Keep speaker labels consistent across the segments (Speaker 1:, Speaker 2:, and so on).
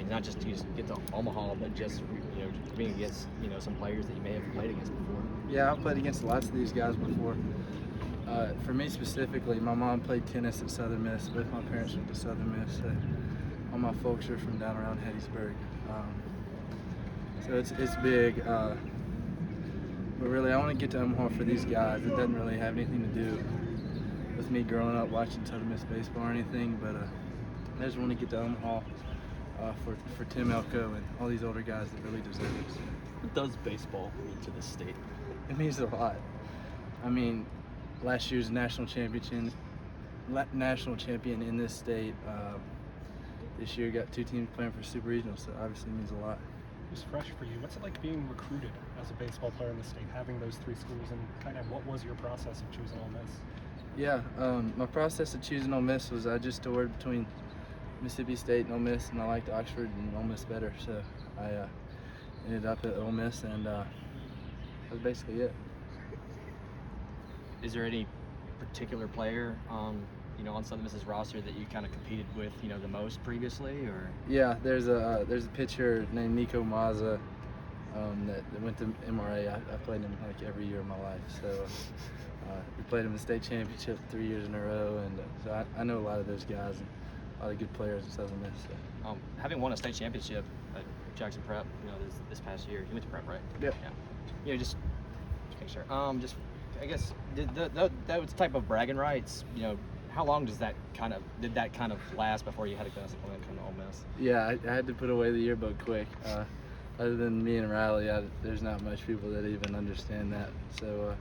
Speaker 1: not just to get to Omaha, but just being against some players that you may have played against before.
Speaker 2: Yeah, I've played against lots of these guys before. For me specifically, my mom played tennis at Southern Miss. Both my parents went to Southern Miss. So all my folks are from down around Hattiesburg. So it's big. But really, I want to get to Omaha for these guys. It doesn't really have anything to do with me growing up watching Southern Miss baseball or anything, but I just want to get to Omaha for Tim Elko and all these older guys that really deserve it.
Speaker 3: What does baseball mean to this state?
Speaker 2: It means a lot. I mean, last year's national champion in this state. This year got 2 teams playing for Super Regional, so obviously means a lot.
Speaker 4: Just fresh for you, what's it like being recruited as a baseball player in the state, having those 3 schools, and kind of what was your process of choosing Ole Miss?
Speaker 2: Yeah, my process of choosing Ole Miss was I just toured between Mississippi State and Ole Miss, and I liked Oxford and Ole Miss better, so I ended up at Ole Miss, and that was basically it.
Speaker 1: Is there any particular player on Southern Miss's roster that you kind of competed with, the most previously, or?
Speaker 2: Yeah, there's a pitcher named Nico Mazza that went to MRA. I played him like every year of my life, so we played him in the state championship 3 years in a row, and so I know a lot of those guys and a lot of good players in Southern Miss. So.
Speaker 1: Having won a state championship at Jackson Prep, this past year, you went to Prep, right?
Speaker 2: Yep.
Speaker 1: Yeah. Just make sure. I guess that type of bragging rights, how long did that kind of last before you had to come to Ole Miss?
Speaker 2: Yeah, I had to put away the yearbook quick. Other than me and Riley, there's not much people that even understand that. So,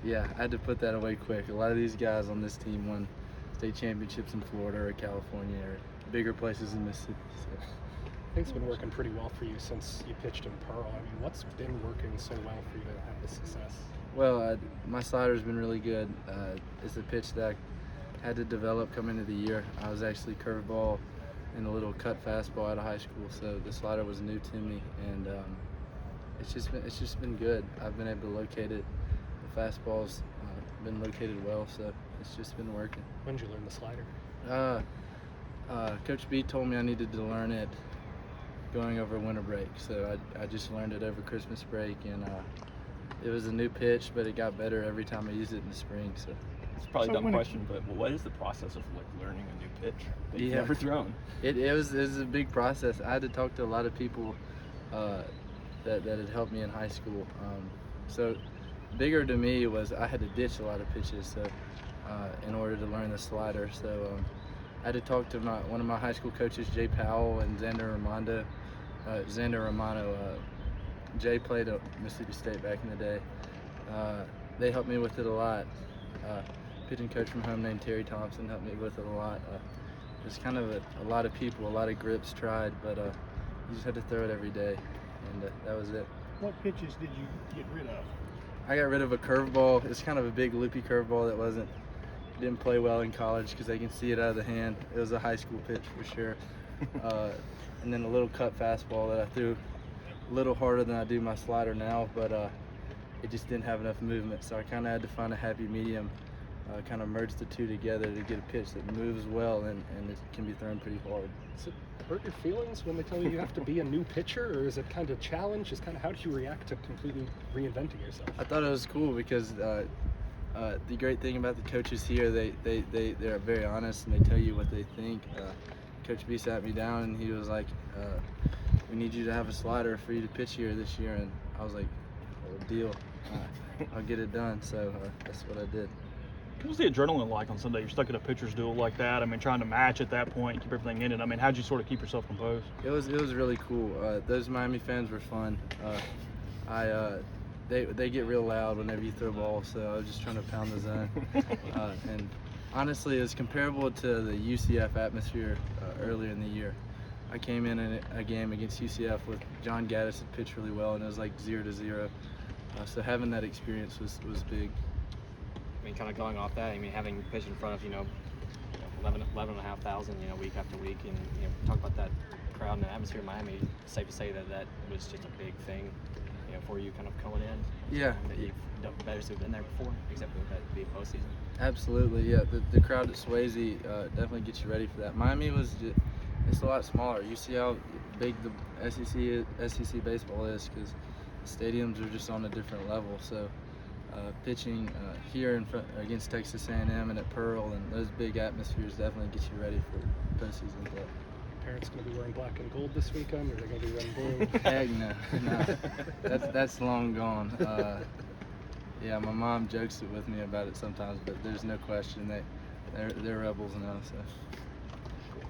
Speaker 2: yeah, I had to put that away quick. A lot of these guys on this team won state championships in Florida or California or bigger places in Mississippi. So.
Speaker 4: Things have been working pretty well for you since you pitched in Pearl. I mean, what's been working so well for you to have this success?
Speaker 2: Well, my slider's been really good. It's a pitch that I had to develop coming into the year. I was actually curveball and a little cut fastball out of high school, so the slider was new to me, and it's just been good. I've been able to locate it. The fastball's been located well, so it's just been working.
Speaker 4: When did you learn the slider?
Speaker 2: Coach B told me I needed to learn it going over winter break, so I just learned it over Christmas break, and it was a new pitch, but it got better every time I used it in the spring. So
Speaker 3: it's probably a dumb question, but what is the process of learning a new pitch that you've
Speaker 2: Yeah.
Speaker 3: never thrown?
Speaker 2: It was a big process. I had to talk to a lot of people that had helped me in high school. So bigger to me was I had to ditch a lot of pitches so in order to learn the slider. So I had to talk to one of my high school coaches, Jay Powell, and Xander Romano. Jay played at Mississippi State back in the day. They helped me with it a lot. Pitching coach from home named Terry Thompson helped me with it a lot. There's kind of a lot of people, a lot of grips tried, but you just had to throw it every day, and that was it.
Speaker 5: What pitches did you get rid of?
Speaker 2: I got rid of a curveball. It's kind of a big loopy curveball that didn't play well in college because they can see it out of the hand. It was a high school pitch for sure. And then a little cut fastball that I threw a little harder than I do my slider now, but it just didn't have enough movement. So I kind of had to find a happy medium, kind of merge the two together to get a pitch that moves well and it can be thrown pretty hard.
Speaker 4: Does it hurt your feelings when they tell you have to be a new pitcher, or is it kind of a challenge? Just kind of how do you react to completely reinventing yourself?
Speaker 2: I thought it was cool because the great thing about the coaches here, they're very honest and they tell you what they think. Coach B sat me down and he was like, we need you to have a slider for you to pitch here this year, and I was like, well, deal, I'll get it done. So that's what I did.
Speaker 3: What was the adrenaline like on Sunday? You're stuck at a pitcher's duel like that. I mean, trying to match at that point, keep everything in it. I mean, how'd you sort of keep yourself composed?
Speaker 2: It was really cool. Those Miami fans were fun. They get real loud whenever you throw balls, so I was just trying to pound the zone. And honestly, it's comparable to the UCF atmosphere earlier in the year. I came in a game against UCF with John Gaddis had pitched really well, and it was like 0-0. So having that experience was big.
Speaker 1: I mean, kind of going off that, I mean, having pitched in front of 11,500, week after week, and talk about that crowd and the atmosphere in Miami. It's safe to say that was just a big thing, for you kind of coming in.
Speaker 2: Yeah.
Speaker 1: That you've done better to have been there before, except with that being postseason.
Speaker 2: Absolutely, yeah. The crowd at Swayze definitely gets you ready for that. Miami was it's a lot smaller. You see how big the SEC baseball is because the stadiums are just on a different level. So pitching here in front against Texas A&M and at Pearl and those big atmospheres definitely get you ready for postseason play.
Speaker 4: Parents going to be wearing black and gold this weekend, or are they going to be wearing blue?
Speaker 2: Heck no. That's long gone. Yeah, my mom jokes with me about it sometimes, but there's no question they're rebels now. So.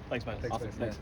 Speaker 3: Thanks, man.
Speaker 4: Thanks,
Speaker 1: Awesome.
Speaker 4: man.
Speaker 1: Thanks.